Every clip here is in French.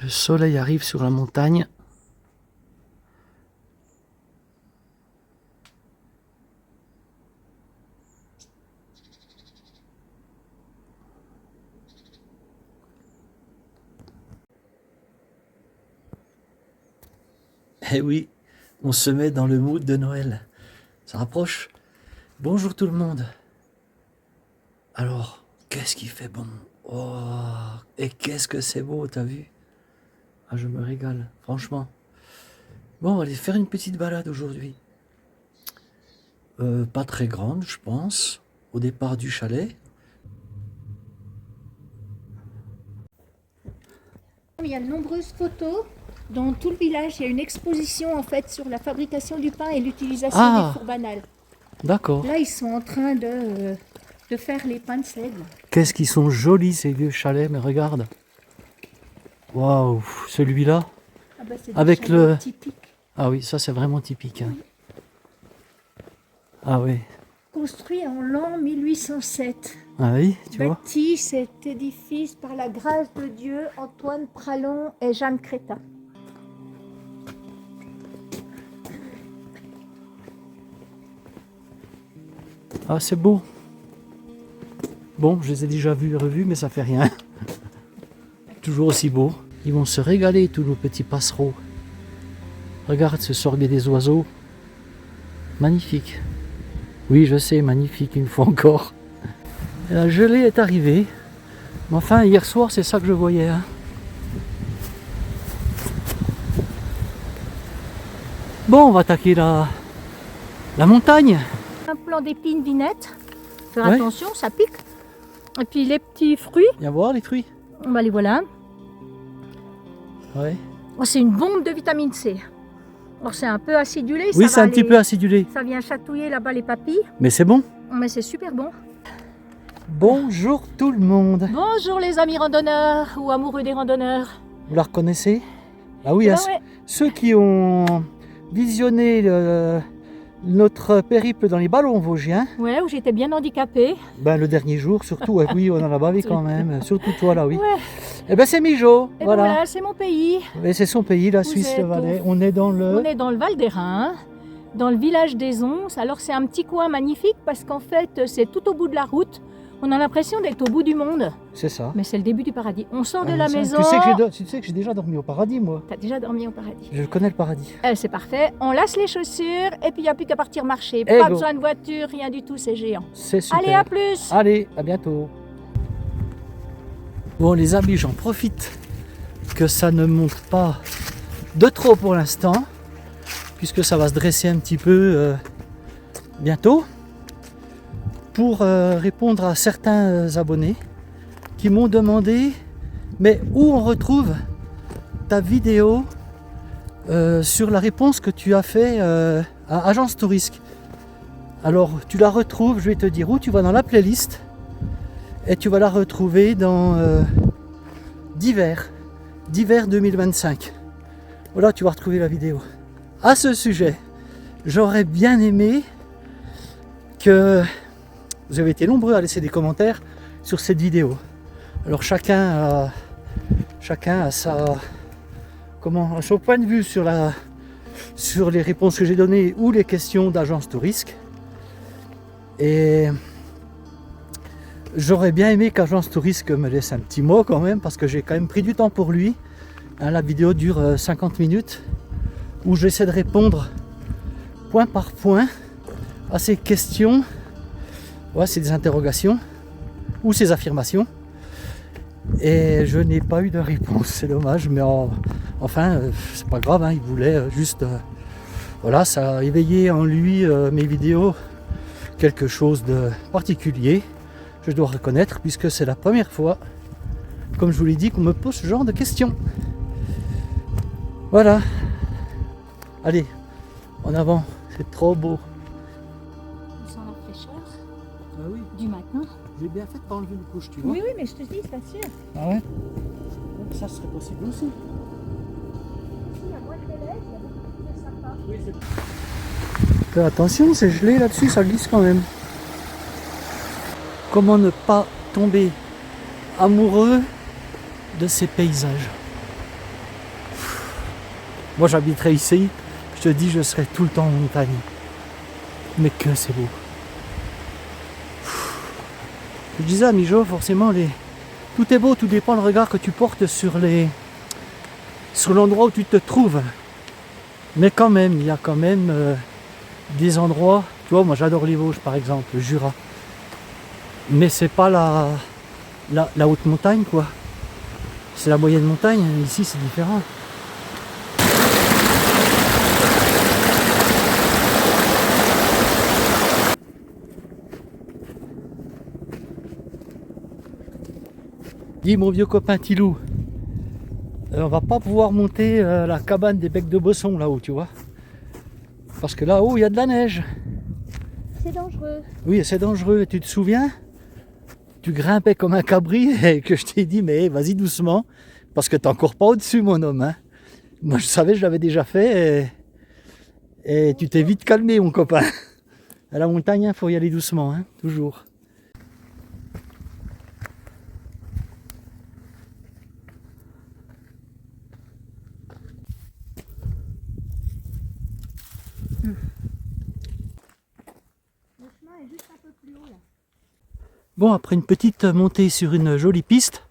Le soleil arrive sur la montagne. Eh oui, on se met dans le mood de Noël. Ça rapproche. Bonjour tout le monde. Alors, qu'est-ce qui fait bon? Oh, et qu'est-ce que c'est beau, t'as vu? Ah, je me régale, franchement. Bon, on va aller faire une petite balade aujourd'hui. Pas très grande, je pense, au départ du chalet. Il y a de nombreuses photos. Dans tout le village, il y a une exposition en fait sur la fabrication du pain et l'utilisation des fours banales. D'accord. Là, ils sont en train de faire les pains de seigle. Qu'est-ce qu'ils sont jolis ces vieux chalets, mais regarde. Waouh, celui-là. Ah bah, c'est Avec le... typique. Ah oui, ça c'est vraiment typique. Hein. Oui. Ah oui. Construit en l'an 1807. Ah oui, tu vois. Bâti cet édifice par la grâce de Dieu, Antoine Pralon et Jeanne Crétin. Ah, c'est beau. Bon, je les ai déjà vus et revus, mais ça fait rien. Toujours aussi beau. Ils vont se régaler, tous nos petits passereaux. Regarde ce sorguet des oiseaux. Magnifique. Oui, je sais, magnifique une fois encore. Et la gelée est arrivée. Mais enfin, hier soir, c'est ça que je voyais. Hein. Bon, on va attaquer la montagne. Un plant d'épines vinettes. Faire Ouais. attention, ça pique. Et puis les petits fruits, Viens voir les fruits. bah les voilà. Ouais. Oh, c'est une bombe de vitamine C. Alors c'est un peu acidulé. Oui, ça c'est va un petit peu acidulé. Ça vient chatouiller là-bas les papilles. Mais c'est bon. Mais c'est super bon. Bonjour tout le monde. Bonjour les amis randonneurs ou amoureux des randonneurs. Vous la reconnaissez? Ah oui, Eh ben hein, ouais. ceux qui ont visionné notre périple dans les ballons vosgiens, Ouais, où j'étais bien handicapée. ben, le dernier jour surtout, oui, on en a bavé quand même, surtout toi là, oui. Ouais. Eh ben c'est Mijo, Et voilà. voilà, c'est mon pays. Et c'est son pays, la Vous Suisse, êtes le Valais. On est dans le... On est dans le Val d'Airain, dans le village des Onces. Alors c'est un petit coin magnifique parce qu'en fait c'est tout au bout de la route. On a l'impression d'être au bout du monde, C'est ça. mais c'est le début du paradis. On sort de Ah, la ça, maison. tu sais que j'ai déjà dormi au paradis, moi. T'as déjà dormi au paradis. Je connais le paradis. C'est parfait. On lasse les chaussures et puis il n'y a plus qu'à partir marcher. Et Pas go. besoin de voiture, rien du tout, c'est géant. C'est super. Allez, à plus. Allez, à bientôt. Bon les amis, j'en profite que ça ne monte pas de trop pour l'instant, puisque ça va se dresser un petit peu bientôt, pour répondre à certains abonnés qui m'ont demandé mais où on retrouve ta vidéo sur la réponse que tu as fait à Agence Tourisque. Alors tu la retrouves, je vais te dire où, tu vas dans la playlist et tu vas la retrouver dans d'hiver 2025. Voilà, tu vas retrouver la vidéo. À ce sujet, j'aurais bien aimé que vous avez été nombreux à laisser des commentaires sur cette vidéo. Alors chacun a son point de vue sur les réponses que j'ai données ou les questions d'Agence Tourisque. Et j'aurais bien aimé qu'Agence Tourisque me laisse un petit mot quand même, parce que j'ai quand même pris du temps pour lui. Hein, la vidéo dure 50 minutes, où j'essaie de répondre point par point à ces questions. Ouais, c'est des interrogations ou ces affirmations. Et je n'ai pas eu de réponse, c'est dommage, mais enfin, c'est pas grave, hein, il voulait juste... voilà, ça a éveillé en lui, mes vidéos, quelque chose de particulier, je dois reconnaître, puisque c'est la première fois, comme je vous l'ai dit, qu'on me pose ce genre de questions. Voilà. Allez, en avant, c'est trop beau. On sent la fraîcheur Ah oui, du matin. j'ai bien fait de pas enlever une couche, tu vois. Oui, mais je te dis, c'est sûr. Ah ouais. Ça serait possible aussi. Il y a moins de délai, c'est sympa. Oui, fais attention, c'est gelé là-dessus, ça glisse quand même. Comment ne pas tomber amoureux de ces paysages? Moi j'habiterais ici, je te dis, je serais tout le temps en montagne. Mais que c'est beau. Je disais à Mijo, forcément, tout est beau, tout dépend le regard que tu portes sur l'endroit où tu te trouves. Mais quand même, il y a quand même des endroits, tu vois, moi j'adore les Vosges par exemple, le Jura. Mais c'est pas la haute montagne quoi. C'est la moyenne montagne, ici c'est différent. Dis mon vieux copain Tilou, on va pas pouvoir monter la cabane des Becs de Bosson là-haut, tu vois. Parce que là-haut il y a de la neige. C'est dangereux. Oui, c'est dangereux. Et tu te souviens? Tu grimpais comme un cabri et que je t'ai dit, mais vas-y doucement, parce que t'es encore pas au-dessus, mon homme. Hein. Moi, je savais, je l'avais déjà fait et tu t'es vite calmé, mon copain. À la montagne, il faut y aller doucement, hein, toujours. Bon, après une petite montée sur une jolie piste,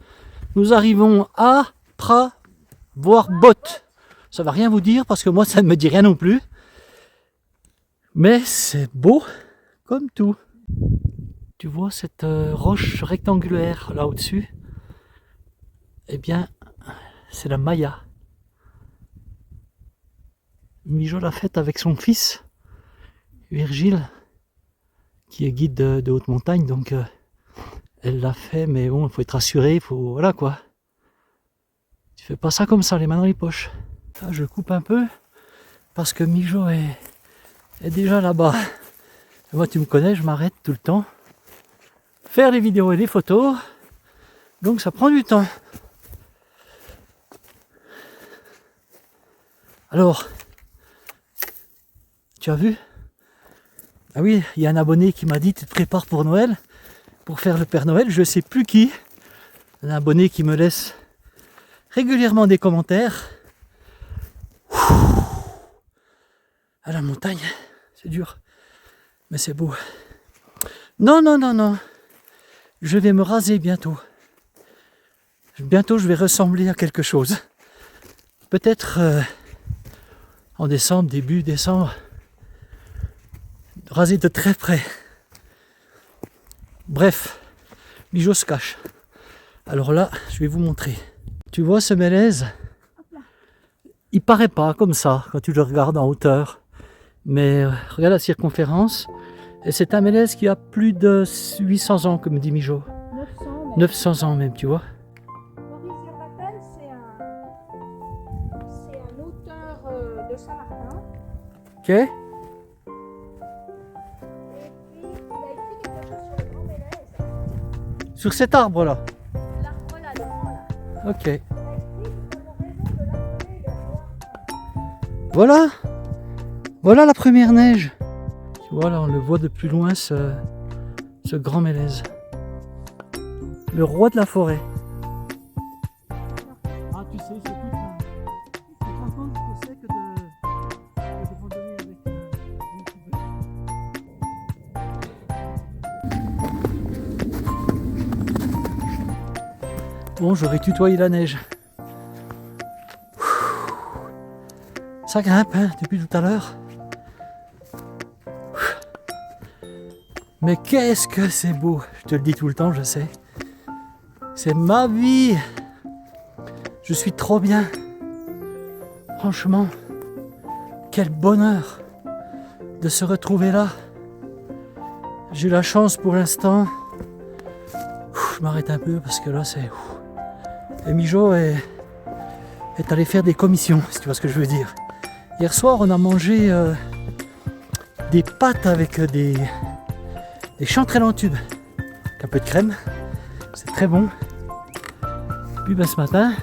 nous arrivons à Pravoirbot. Ça va rien vous dire parce que moi ça ne me dit rien non plus. Mais c'est beau comme tout. Tu vois cette roche rectangulaire là au-dessus? Eh bien, c'est la Maya. Mijo l'a faite avec son fils, Virgile, qui est guide de haute montagne, donc elle l'a fait, mais bon, il faut être assuré, il faut... Voilà quoi. Tu fais pas ça comme ça, les mains dans les poches. Là, je coupe un peu, parce que Mijo est déjà là-bas. Et moi, tu me connais, je m'arrête tout le temps. Faire les vidéos et les photos, donc ça prend du temps. Alors, tu as vu? Ah oui, il y a un abonné qui m'a dit, tu te prépares pour Noël, pour faire le Père Noël, je sais plus qui. Un abonné qui me laisse régulièrement des commentaires. À la montagne, c'est dur, mais c'est beau. Non, non, non, non, je vais me raser bientôt. Bientôt, je vais ressembler à quelque chose. Peut-être en décembre, début décembre, raser de très près. Bref, Mijo se cache. Alors là, je vais vous montrer. Tu vois ce mélèze? Il paraît pas comme ça quand tu le regardes en hauteur. Mais regarde la circonférence. Et c'est un mélèze qui a plus de 800 ans, comme dit Mijo. 900 ans même, tu vois. Maurice Verlaten, c'est un auteur de Saint-Martin. Ok. Et puis, il a écrit quelque chose sur le grand mélèze. Sur cet arbre-là. L'arbre là, le grand là. Ok. Il a écrit, nous avons raison de l'appeler le roi. Voilà. Voilà la première neige. Tu vois, là, on le voit de plus loin, ce grand mélèze. Le roi de la forêt. Ah, tu sais, c'est tout ça. Tu te rends compte ce que c'est que de randonner avec un youtubeur. Bon, j'aurais tutoyé la neige. Ça grimpe, hein, depuis tout à l'heure. Mais qu'est-ce que c'est beau! Je te le dis tout le temps, je sais. C'est ma vie! Je suis trop bien. Franchement, quel bonheur de se retrouver là. J'ai eu la chance pour l'instant. Je m'arrête un peu parce que là c'est... Et Mijo est allé faire des commissions, si tu vois ce que je veux dire. Hier soir, on a mangé des pâtes avec des chanterelles en tube, avec un peu de crème, c'est très bon. Puis ben, ce matin,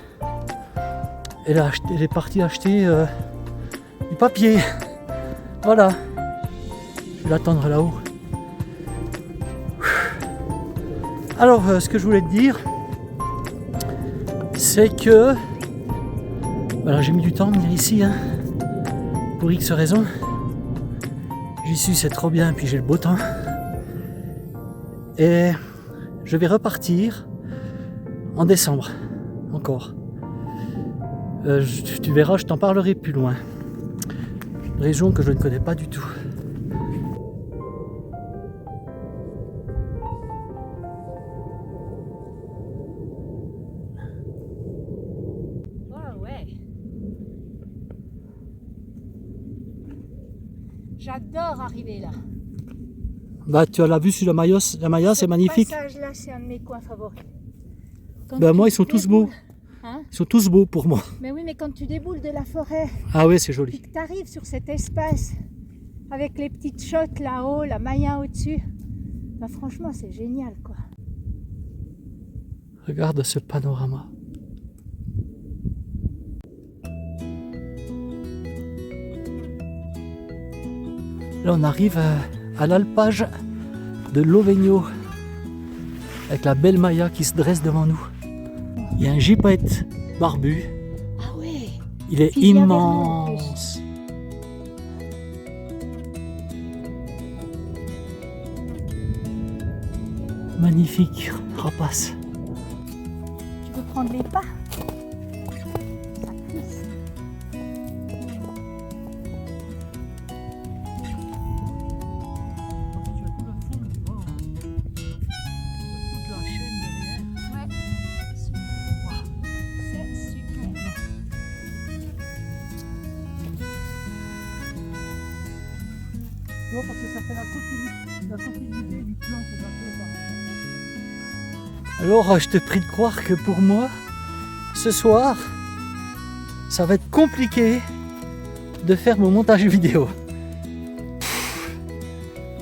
elle est partie acheter du papier. Voilà, je vais l'attendre là-haut. Alors, ce que je voulais te dire, c'est que voilà, j'ai mis du temps à venir ici, hein. pour X raisons. J'y suis, c'est trop bien, puis j'ai le beau temps. Et je vais repartir en décembre, encore. Tu verras, je t'en parlerai plus loin. Région que je ne connais pas du tout. Oh ouais. J'adore arriver là. Bah tu as la vue sur la Maya, c'est magnifique. Ce passage-là, c'est un de mes coins favoris. Bah moi, ils sont tous beaux. Hein? Ils sont tous beaux pour moi. Mais oui, mais quand tu déboules de la forêt, Ah ouais, c'est puis joli. que tu arrives sur cet espace, avec les petites chottes là-haut, la Maya au-dessus, bah franchement, c'est génial, quoi. Regarde ce panorama. Là, on arrive à l'alpage de Lovegno, avec la belle Maya qui se dresse devant nous. Il y a un gypaète barbu. Ah ouais. Il est Puis il y a immense. Magnifique rapace. Tu peux prendre les pas. Ça pousse. Ouais. C'est super. Non, parce que ça fait la continuité du plan qu'on va faire. Alors, je te prie de croire que pour moi, ce soir, ça va être compliqué de faire mon montage vidéo.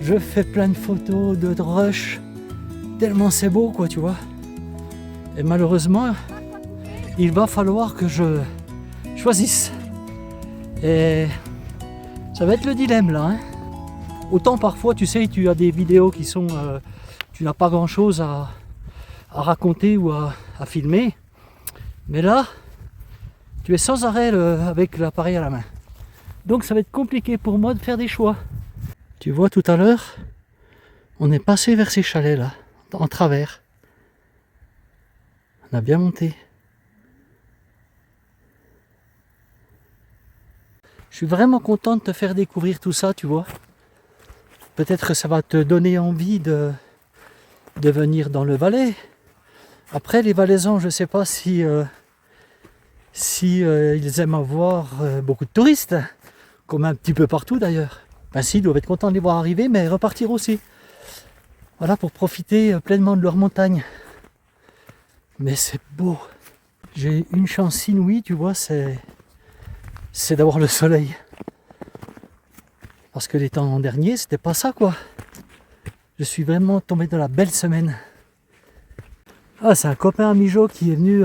Je fais plein de photos, de rush, tellement c'est beau, quoi, tu vois. Et malheureusement, il va falloir que je choisisse. Et ça va être le dilemme, là, hein. Autant parfois, tu sais, tu as des vidéos qui sont... tu n'as pas grand-chose à raconter ou à filmer. Mais là, tu es sans arrêt avec l'appareil à la main. Donc ça va être compliqué pour moi de faire des choix. Tu vois, tout à l'heure, on est passé vers ces chalets là, en travers. On a bien monté. Je suis vraiment content de te faire découvrir tout ça, tu vois. Peut-être que ça va te donner envie de venir dans le Valais. Après, les Valaisans, je ne sais pas si ils aiment avoir beaucoup de touristes, comme un petit peu partout d'ailleurs. Ben si, ils doivent être contents de les voir arriver, mais repartir aussi. Voilà, pour profiter pleinement de leur montagne. Mais c'est beau. J'ai une chance inouïe, tu vois, c'est d'avoir le soleil. Parce que les temps derniers, c'était pas ça, quoi. Je suis vraiment tombé dans la belle semaine. Ah, c'est un copain à Mijo qui est venu,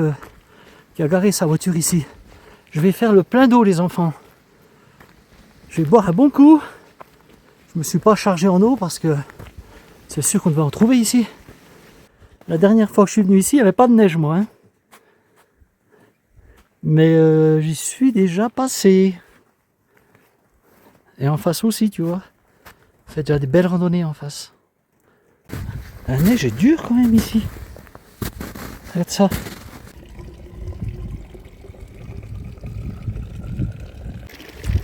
qui a garé sa voiture ici. Je vais faire le plein d'eau, les enfants. Je vais boire un bon coup. Je me suis pas chargé en eau parce que c'est sûr qu'on devait en trouver ici. La dernière fois que je suis venu ici, il n'y avait pas de neige, moi, hein. Mais j'y suis déjà passé. Et en face aussi, tu vois. Ça fait déjà des belles randonnées en face. La neige est dure quand même ici. Regarde ça.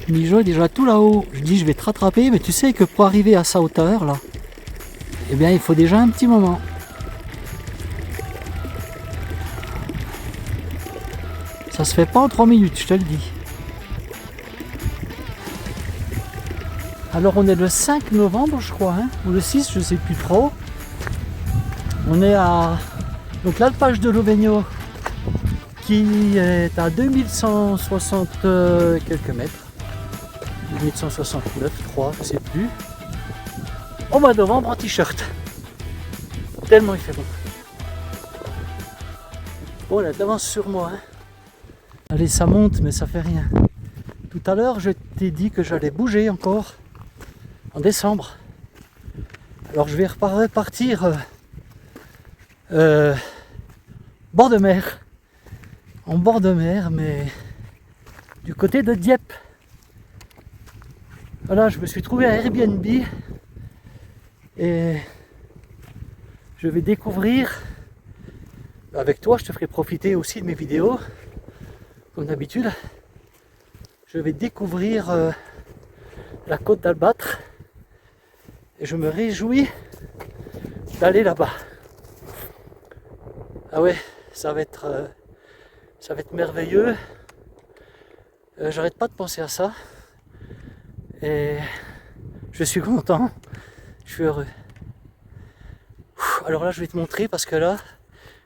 Mijo est déjà tout là-haut. Je dis je vais te rattraper, mais tu sais que pour arriver à sa hauteur là, eh bien il faut déjà un petit moment. Ça se fait pas en 3 minutes, je te le dis. Alors on est le 5 novembre je crois, hein, ou le 6, je sais plus trop. On est à donc l'alpage de Lovegno qui est à 2160 quelques mètres. 2169, 3, je sais plus. Au mois de novembre en t-shirt. Tellement il fait bon. Bon, la d'avance sur moi. Hein. Allez, ça monte, mais ça fait rien. Tout à l'heure, je t'ai dit que j'allais bouger encore en décembre. Alors je vais repartir bord de mer. En bord de mer, mais du côté de Dieppe. Voilà, je me suis trouvé un Airbnb et je vais découvrir, avec toi je te ferai profiter aussi de mes vidéos, comme d'habitude. Je vais découvrir la côte d'Albâtre et je me réjouis d'aller là-bas. Ah ouais, ça va être merveilleux. J'arrête pas de penser à ça et je suis content, je suis heureux. Alors là je vais te montrer parce que là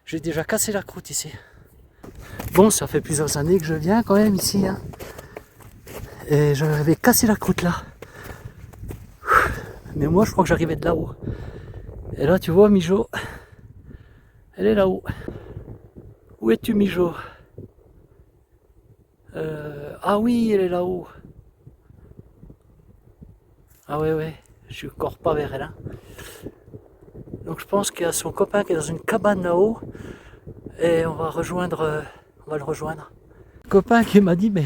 j'ai déjà cassé la croûte ici. Bon, ça fait plusieurs années que je viens quand même ici hein. Et j'avais cassé la croûte là. Mais moi je crois que j'arrivais de là-haut. Et là tu vois Mijo, elle est là-haut. Où es-tu Mijo? Ah oui, elle est là-haut. Ah ouais, je suis encore pas vers elle. Hein. Donc je pense qu'il y a son copain qui est dans une cabane là-haut. Et on va le rejoindre. Le copain qui m'a dit, mais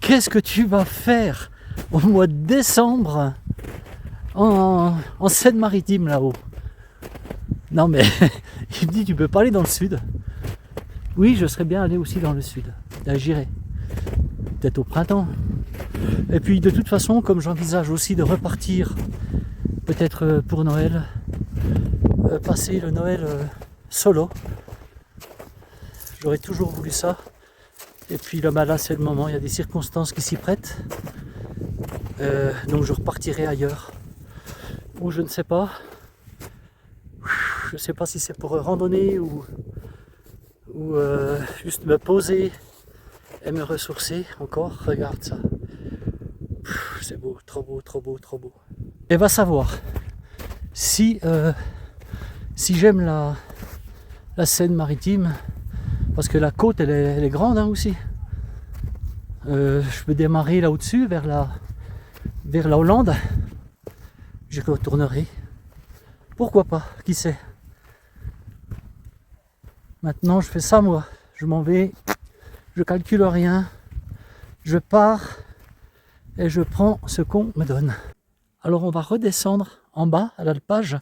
qu'est-ce que tu vas faire au mois de décembre en Seine-Maritime là-haut? Non mais, il me dit, tu peux pas aller dans le sud. Oui, je serais bien allé aussi dans le sud. Là, j'irai. Peut-être au printemps. Et puis de toute façon, comme j'envisage aussi de repartir, peut-être pour Noël, passer le Noël solo. J'aurais toujours voulu ça. Et puis là, c'est le moment, il y a des circonstances qui s'y prêtent. Donc je repartirai ailleurs. Ou je ne sais pas. Je ne sais pas si c'est pour randonner ou juste me poser et me ressourcer encore. Regarde ça. C'est beau, trop beau, trop beau, trop beau. Et va savoir si j'aime la Seine-Maritime, parce que la côte elle est grande hein, aussi. Je peux démarrer là au-dessus vers la Hollande. J'y retournerai. Pourquoi pas, qui sait. Maintenant je fais ça moi. Je m'en vais, je calcule rien, je pars et je prends ce qu'on me donne. Alors on va redescendre en bas à l'alpage.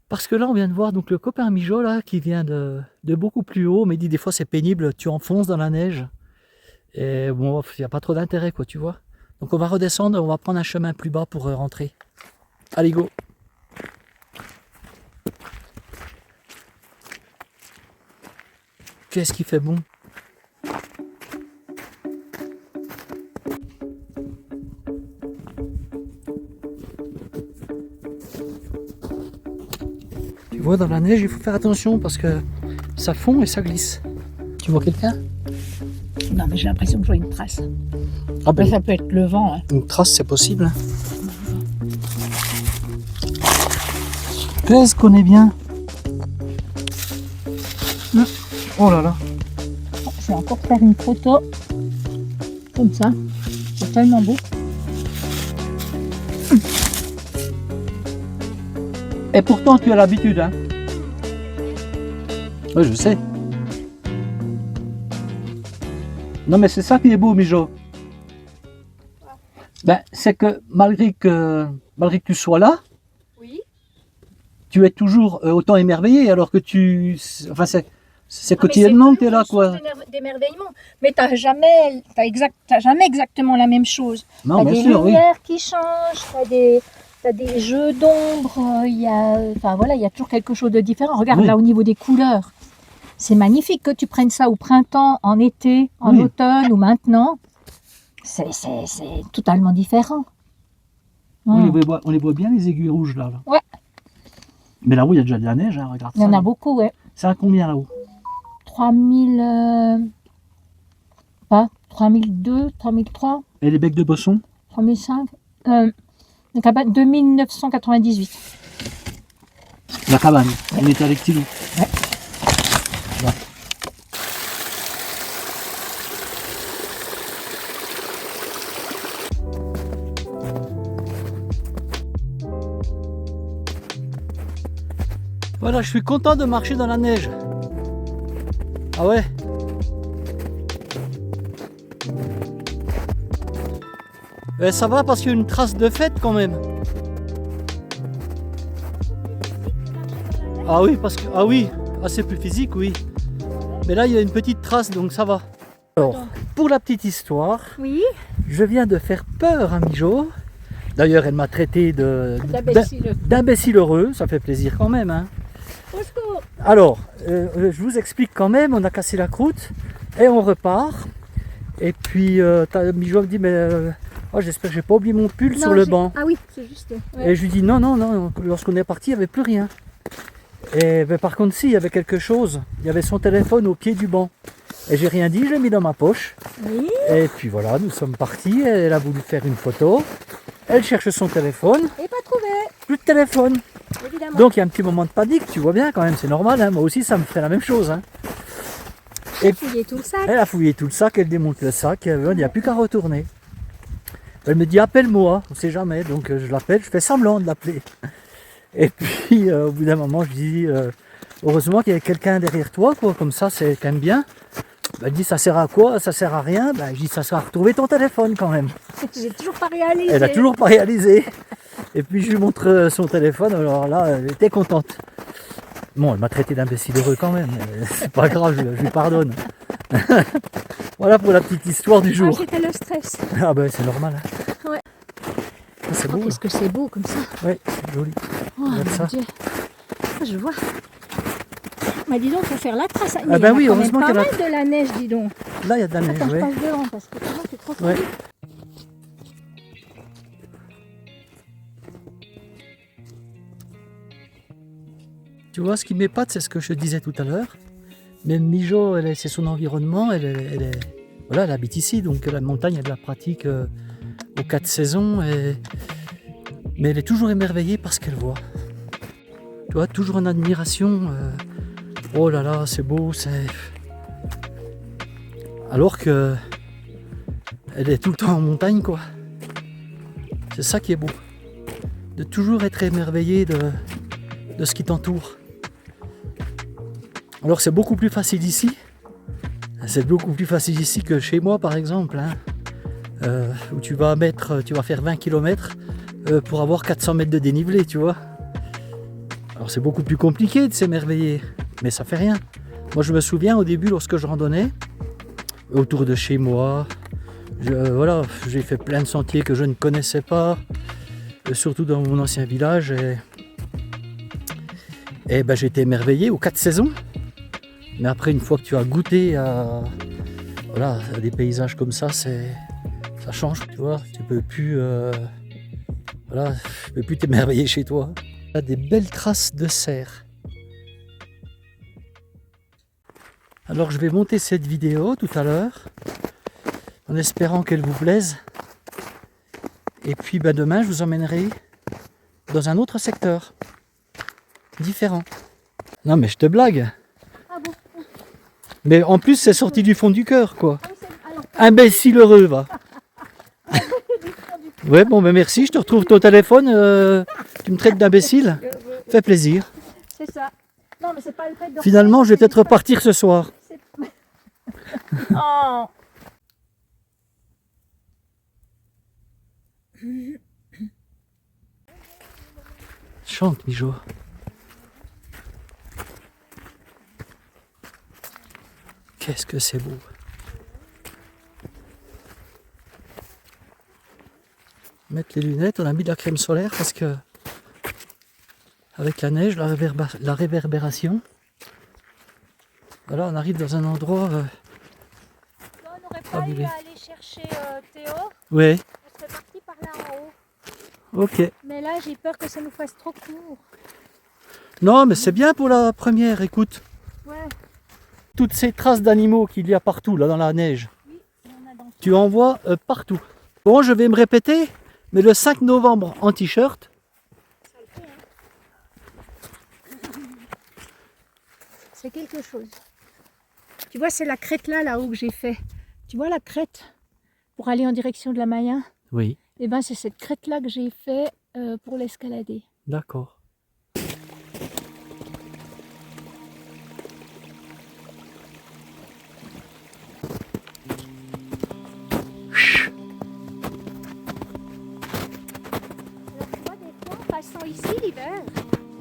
Parce que là on vient de voir donc le copain Mijo là qui vient de beaucoup plus haut, mais il dit des fois c'est pénible, tu enfonces dans la neige. Et bon, il n'y a pas trop d'intérêt quoi, tu vois. Donc on va redescendre, on va prendre un chemin plus bas pour rentrer. Allez go. Qu'est-ce qui fait bon? Tu vois, dans la neige, il faut faire attention parce que ça fond et ça glisse. Tu vois quelqu'un? Non, mais j'ai l'impression que je vois une trace. Ah ben, Ça peut être le vent. Hein. une trace, c'est possible. Qu'est-ce qu'on est bien? Oh là là. Je vais encore faire une photo comme ça. C'est tellement beau. Et pourtant, tu as l'habitude, hein? Oui, je sais. Non, mais c'est ça qui est beau, Mijo. Ben, c'est que malgré que tu sois là, Oui. tu es toujours autant émerveillé, alors que enfin, c'est quotidiennement que tu es là, quoi. D'émerveillement. Mais t'as jamais exactement la même chose. Non, T'as bien des sûr, oui. lumières qui changent, t'as des jeux d'ombre, il y a toujours quelque chose de différent. Regarde Oui. là au niveau des couleurs. C'est magnifique que tu prennes ça au printemps, en été, en Oui. automne ou maintenant. C'est totalement différent. On les voit bien, les aiguilles rouges, là. Ouais. Mais là-haut, il y a déjà de la neige, hein, regarde Il y ça. en a beaucoup, ouais. C'est à combien là-haut? 3000... 3002, 3003, Et les becs de bossons? 3005... la cabane de 1998. La cabane, on était avec Tilou. Ouais. Là. Voilà, je suis content de marcher dans la neige. Ah ouais? Ça va parce qu'il y a une trace de fête quand même. Ah oui, parce que c'est plus physique, oui. Mais là, il y a une petite trace, donc ça va. Alors, pour la petite histoire, Oui, je viens de faire peur à Mijo. D'ailleurs, elle m'a traité d'imbécile heureux, ça fait plaisir quand même. Hein. au secours. Alors, je vous explique quand même, on a cassé la croûte et on repart. Et puis, Mijo me dit, mais j'espère que j'ai pas oublié mon pull sur le banc. Ah oui, c'est juste. Et je lui dis, non, lorsqu'on est parti, il n'y avait plus rien. Et par contre, si, il y avait quelque chose. Il y avait son téléphone au pied du banc. Et j'ai rien dit, je l'ai mis dans ma poche. Oui. Et puis voilà, nous sommes partis. Elle a voulu faire une photo. Elle cherche son téléphone. Et pas trouvé, Plus de téléphone. évidemment. Donc il y a un petit moment de panique, tu vois bien quand même, c'est normal. Hein. Moi aussi, ça me ferait la même chose. Hein. J'ai fouillé tout le sac. Elle a fouillé tout le sac, elle démonte le sac. Il n'y a plus qu'à retourner. Elle me dit, appelle-moi. On ne sait jamais. Donc je l'appelle, je fais semblant de l'appeler. Et puis au bout d'un moment, je dis, heureusement qu'il y a quelqu'un derrière toi, quoi. Comme ça, c'est quand même bien. Elle dit, ça sert à quoi? Ça sert à rien. Je dis, ça sert à retrouver ton téléphone quand même. J'ai toujours pas réalisé. Elle a toujours pas réalisé. Et puis je lui montre son téléphone, alors là, elle était contente. Bon, elle m'a traité d'imbécile heureux quand même, mais c'est pas grave, je lui pardonne. Voilà pour la petite histoire du jour. C'était le stress. Ah ben c'est normal. Hein. Ouais. Ah, c'est beau. Qu'est-ce que c'est beau comme ça. Oui, c'est joli. Oh Regarde mon ça. Dieu. Ah, je vois. Mais dis donc, faut faire la trace. Mais Ah ben il y oui, en a quand heureusement même pas qu'il y a mal de la neige, dis donc. Là, il y a de la neige, Attends, je ouais. passe devant parce que sinon, c'est trop Ouais. vite. Tu vois, ce qui m'épate, c'est ce que je disais tout à l'heure. Même Mijo, c'est son environnement, voilà, elle habite ici, donc la montagne, elle la pratique aux 4 saisons, mais elle est toujours émerveillée par ce qu'elle voit. Tu vois, toujours en admiration. Oh là là, c'est beau, c'est... Alors que elle est tout le temps en montagne, quoi. C'est ça qui est beau. De toujours être émerveillé de ce qui t'entoure. Alors c'est beaucoup plus facile ici. C'est beaucoup plus facile ici que chez moi, par exemple. Hein. Où tu vas faire 20 km pour avoir 400 mètres de dénivelé, tu vois. Alors c'est beaucoup plus compliqué de s'émerveiller, mais ça fait rien. Moi je me souviens au début lorsque je randonnais autour de chez moi, voilà, j'ai fait plein de sentiers que je ne connaissais pas, surtout dans mon ancien village, et j'étais émerveillé aux 4 saisons. Mais après, une fois que tu as goûté à des paysages comme ça, ça change, tu vois. Tu peux plus t'émerveiller chez toi. Il y a des belles traces de cerf. Alors je vais monter cette vidéo tout à l'heure, en espérant qu'elle vous plaise. Et puis demain, je vous emmènerai dans un autre secteur, différent. Non mais je te blague. Ah bon. Mais en plus, c'est sorti du fond du cœur, quoi. Ah oui, alors, Imbécile heureux, va. Ouais, bon, merci, je te retrouve ton téléphone. Tu me traites d'imbécile. Fait plaisir. c'est ça. Non, mais c'est pas le fait de... Finalement, je vais peut-être repartir ce soir. Oh. Chante, Mijo. Qu'est-ce que c'est beau. Mettre les lunettes, on a mis de la crème solaire parce que avec la neige, la réverbération, voilà, on arrive dans un endroit... On n'aurait pas eu à aller chercher Théo. Ouais, On serait parti par là en haut. ok. Mais là, j'ai peur que ça nous fasse trop court. Non, mais c'est bien pour la première, écoute. Ouais. Toutes ces traces d'animaux qu'il y a partout, là, dans la neige. Oui, il y en a dans... Tu en vois partout. Bon, je vais me répéter, mais le 5 novembre en t-shirt, Ça le fait, hein. C'est quelque chose. Tu vois, c'est la crête là-haut que j'ai fait. Tu vois la crête pour aller en direction de la Maya? oui, Eh ben, c'est cette crête-là que j'ai fait pour l'escalader. d'accord.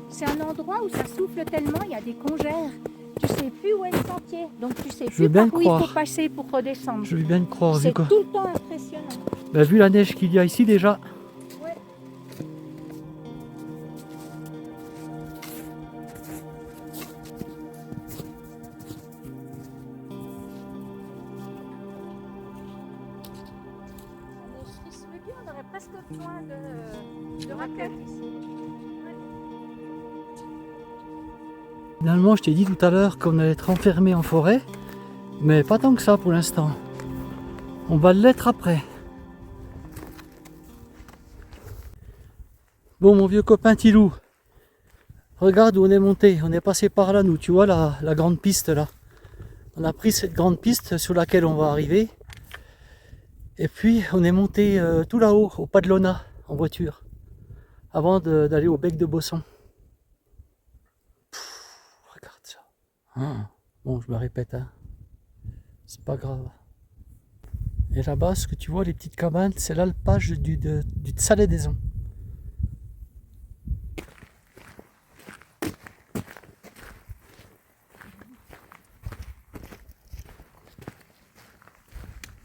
C'est un endroit où ça souffle tellement, il y a des congères. Tu sais plus où est le sentier, donc tu sais Je veux plus bien par où le il faut croire. passer pour redescendre. Je veux bien le croire, vu C'est quoi. tout le temps impressionnant. Bah, vu la neige qu'il y a ici déjà. Ouais. On aurait presque besoin de raquettes ici. Finalement, je t'ai dit tout à l'heure qu'on allait être enfermé en forêt, mais pas tant que ça pour l'instant. On va l'être après. Bon, mon vieux copain Tilou, regarde où on est monté. On est passé par là, nous, tu vois la grande piste là. On a pris cette grande piste sur laquelle on va arriver. Et puis, on est monté tout là-haut, au pas de Lona, en voiture, avant d'aller au bec de Bosson. Regarde ça. Ah. Bon, je me répète, hein. C'est pas grave. Et là-bas, ce que tu vois, les petites cabanes, c'est l'alpage du Salet des Ondes.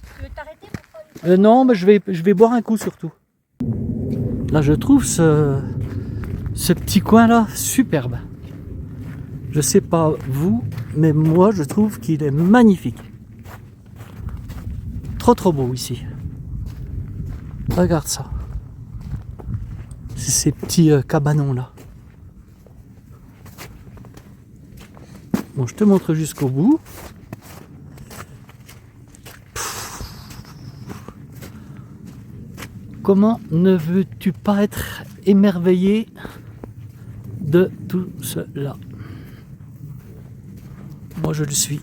Tu veux t'arrêter pour prendre une Non, mais je vais boire un coup surtout. Là, je trouve ce petit coin-là superbe. Je sais pas vous, mais moi, je trouve qu'il est magnifique. Trop beau ici. Regarde ça. C'est ces petits cabanons là. Bon, je te montre jusqu'au bout. Comment ne veux-tu pas être émerveillé de tout cela? Moi, je le suis.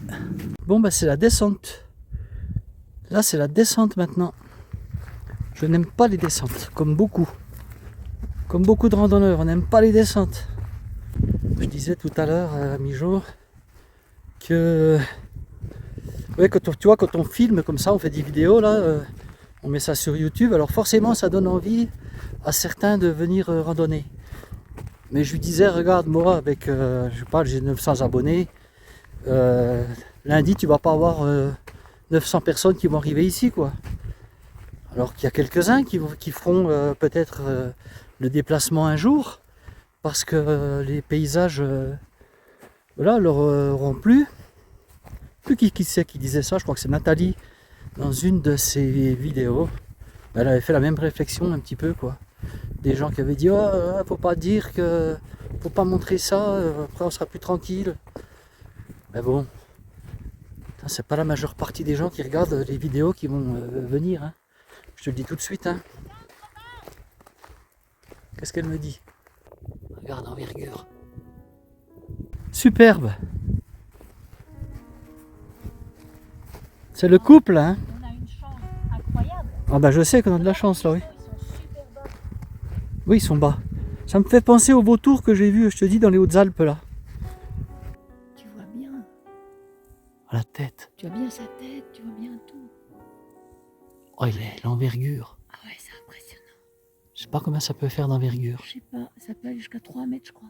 Bon, bah, c'est la descente. Là, c'est la descente maintenant. Je n'aime pas les descentes, comme beaucoup. Comme beaucoup de randonneurs, on n'aime pas les descentes. Je disais tout à l'heure à mi-jour que... Ouais, tu vois, quand on filme comme ça, on fait des vidéos, là, on met ça sur YouTube, alors forcément, ça donne envie à certains de venir randonner. Mais je lui disais, regarde, moi, avec, je sais pas, j'ai 900 abonnés, lundi, tu vas pas avoir 900 personnes qui vont arriver ici, quoi. Alors qu'il y a quelques-uns qui feront peut-être le déplacement un jour, parce que les paysages, voilà, leur auront plu. Plus qui c'est qui disait ça, je crois que c'est Nathalie, dans une de ses vidéos. Elle avait fait la même réflexion un petit peu, quoi. Des gens qui avaient dit, oh, faut pas dire que, faut pas montrer ça, après on sera plus tranquille. Mais bon, c'est pas la majeure partie des gens qui regardent les vidéos qui vont venir, hein. Je te le dis tout de suite, hein. Qu'est-ce qu'elle me dit? Regarde l'envergure. Superbe. C'est le couple, hein. On a une chance incroyable. Ah bah je sais qu'on a de la chance là, oui. Ils sont super bas. Oui, ils sont bas. Ça me fait penser aux vautours que j'ai vus, je te dis, dans les Hautes-Alpes là. Tu vois bien. À la tête. Tu vois bien sa tête, tu vois bien tout. Oh, il est l'envergure. Ah ouais, c'est impressionnant. Je sais pas combien ça peut faire d'envergure. Je sais pas, ça peut aller jusqu'à 3 mètres, je crois.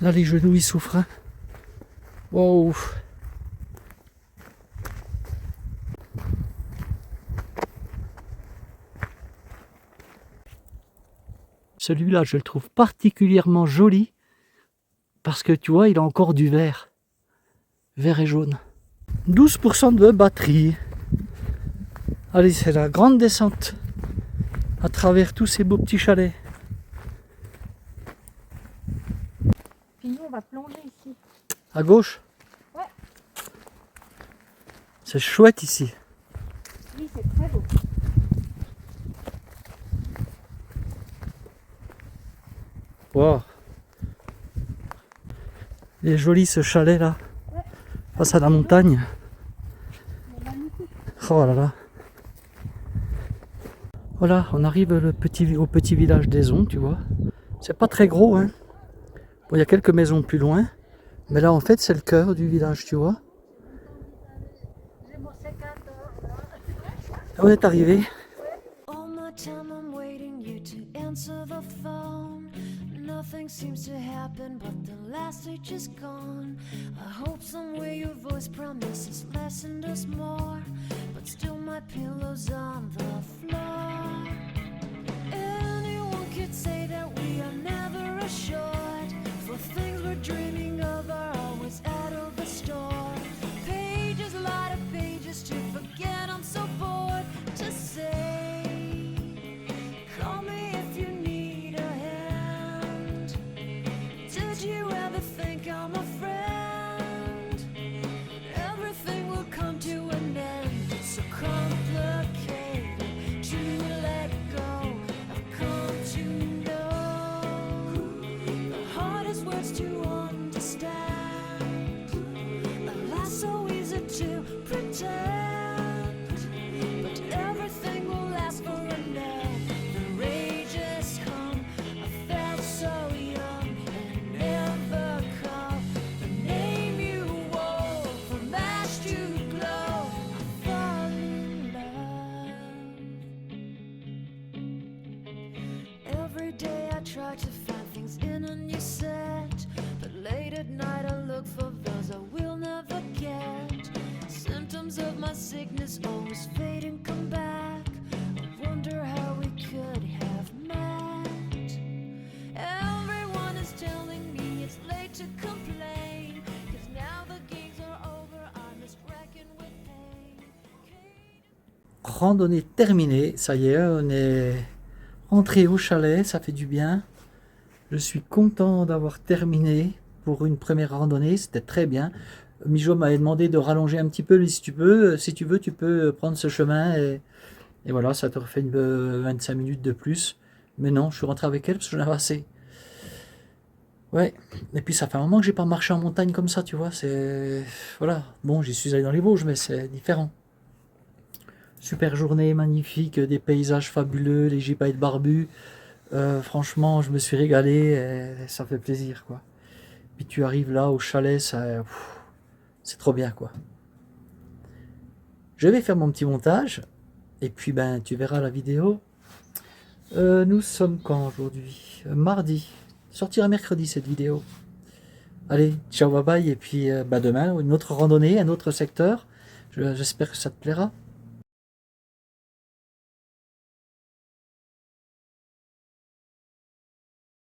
Là, les genoux, ils souffrent, hein. Wow. Celui-là, je le trouve particulièrement joli parce que tu vois, il a encore du vert. Vert et jaune. 12% de batterie. Allez, c'est la grande descente à travers tous ces beaux petits chalets. Puis nous, on va plonger ici. À gauche? Ouais. C'est chouette ici. Oui, c'est très beau. Wow. Il est joli ce chalet là. Ouais. Face à la montagne. C'est magnifique. Oh là là. Voilà, on arrive au petit village des Ondes, tu vois. C'est pas très gros, hein. Bon, il y a quelques maisons plus loin. Mais là, en fait, c'est le cœur du village, tu vois. J'ai mon sécateur là. On est arrivé. All my time I'm waiting you to answer the phone. Nothing nothing seems to happen, but the last stage is gone. I hope somewhere your voice promises less and us more, but still my pillow's on the floor. Anyone could say that we are never assured, for things we're dreaming of are always out of the store. Pages, a lot of pages to forget, I'm so bored to say. Call me if you need a hand. Did you ever think I'm a friend? Everything will come to an end. It's so complicated to let go. I've come to know the hardest words to understand. Alas, so easy to pretend, but everything will last for a night. The rage has come. I felt so young and never called the name you wore from ash to glow. I fall in love. Every day I try to find things in a new set, but late at night I look for those I will never get. Symptoms of my sickness always fade and come back. I wonder how we could have met. Everyone is telling me it's late to complain, 'cause now the games are over, I must reckon with pain. Randonnée terminée, ça y est, on est rentré au chalet, ça fait du bien. Je suis content d'avoir terminé pour une première randonnée, c'était très bien. Mijo m'avait demandé de rallonger un petit peu, lui, si tu veux, tu peux prendre ce chemin et voilà, ça te refait 25 minutes de plus. Mais non, je suis rentré avec elle parce que j'en avais assez. Ouais, et puis ça fait un moment que j'ai pas marché en montagne comme ça, tu vois, c'est... Voilà, bon, j'y suis allé dans les Vosges, mais c'est différent. Super journée, magnifique, des paysages fabuleux, les gypaètes barbus. Franchement, je me suis régalé et ça fait plaisir, quoi. Puis tu arrives là au chalet, c'est trop bien, quoi. Je vais faire mon petit montage et puis ben tu verras la vidéo. Nous sommes quand aujourd'hui? Mardi. Sortira mercredi cette vidéo. Allez, ciao, bye bye, et puis demain une autre randonnée, un autre secteur. J'espère que ça te plaira.